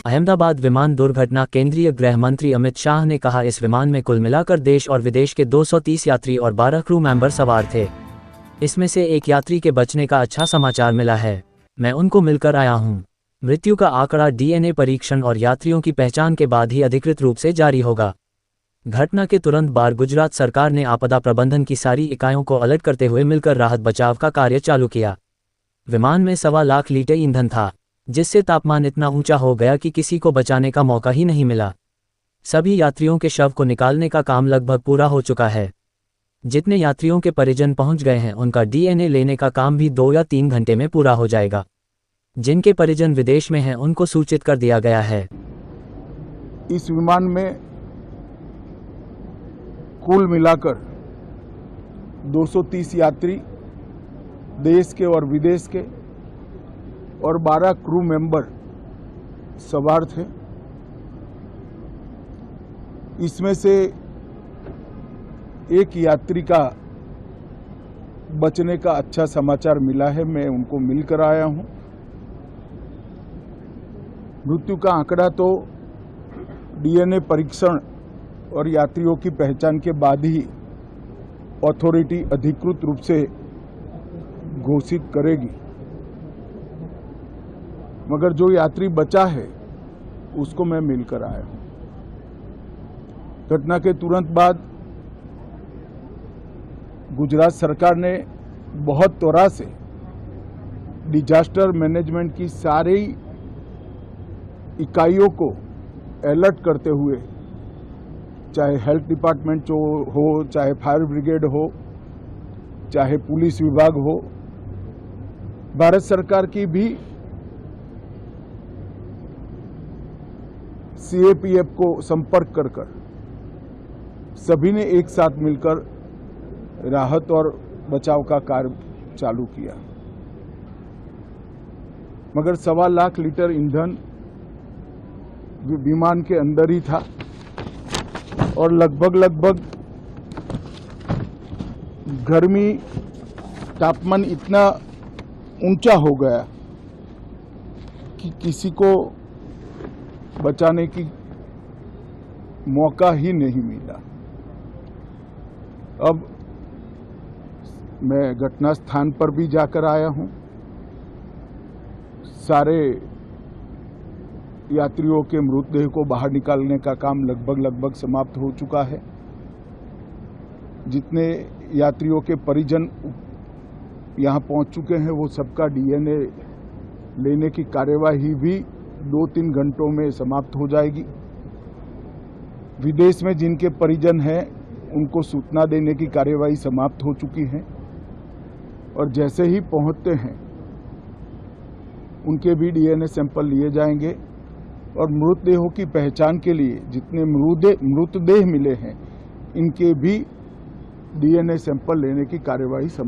अहमदाबाद विमान दुर्घटना। केंद्रीय गृह मंत्री अमित शाह ने कहा, इस विमान में कुल मिलाकर देश और विदेश के 230 यात्री और 12 क्रू मेंबर सवार थे। इसमें से एक यात्री के बचने का अच्छा समाचार मिला है। मैं उनको मिलकर आया हूं। मृत्यु का आंकड़ा डीएनए परीक्षण और यात्रियों की पहचान के बाद ही अधिकृत रूप से जारी होगा। घटना के तुरंत बाद गुजरात सरकार ने आपदा प्रबंधन की सारी इकाइयों को अलर्ट करते हुए मिलकर राहत बचाव का कार्य चालू किया। विमान में 1.25 लाख लीटर ईंधन था, जिससे तापमान इतना ऊंचा हो गया कि किसी को बचाने का मौका ही नहीं मिला। सभी यात्रियों के शव को निकालने का काम लगभग पूरा हो चुका है। जितने यात्रियों के परिजन पहुंच गए हैं, उनका डीएनए लेने का काम भी 2 या 3 घंटे में पूरा हो जाएगा। जिनके परिजन विदेश में हैं, उनको सूचित कर दिया गया है। इस विमान में कुल मिलाकर 230 यात्री देश के और विदेश के और 12 क्रू मेंबर सवार थे। इसमें से एक यात्री का बचने का अच्छा समाचार मिला है। मैं उनको मिलकर आया हूं। मृत्यु का आंकड़ा तो डीएनए परीक्षण और यात्रियों की पहचान के बाद ही अथॉरिटी अधिकृत रूप से घोषित करेगी, मगर जो यात्री बचा है उसको मैं मिलकर आया हूं। घटना के तुरंत बाद गुजरात सरकार ने बहुत त्वरा से डिजास्टर मैनेजमेंट की सारी इकाइयों को अलर्ट करते हुए, चाहे हेल्थ डिपार्टमेंट हो, चाहे फायर ब्रिगेड हो, चाहे पुलिस विभाग हो, भारत सरकार की भी सीएपीएफ को संपर्क कर सभी ने एक साथ मिलकर राहत और बचाव का कार्य चालू किया। मगर 1.25 लाख लीटर ईंधन विमान के अंदर ही था और लगभग गर्मी तापमान इतना ऊंचा हो गया कि किसी को बचाने की मौका ही नहीं मिला। अब मैं घटना स्थान पर भी जाकर आया हूं। सारे यात्रियों के मृतदेह को बाहर निकालने का काम लगभग समाप्त हो चुका है। जितने यात्रियों के परिजन यहां पहुंच चुके हैं, वो सबका डीएनए लेने की कार्यवाही भी 2-3 घंटों में समाप्त हो जाएगी। विदेश में जिनके परिजन हैं, उनको सूचना देने की कार्यवाही समाप्त हो चुकी है और जैसे ही पहुंचते हैं उनके भी डीएनए सैंपल लिए जाएंगे और मृतदेहों की पहचान के लिए जितने मृतदेह मिले हैं, इनके भी डीएनए सैंपल लेने की कार्यवाही समाप्त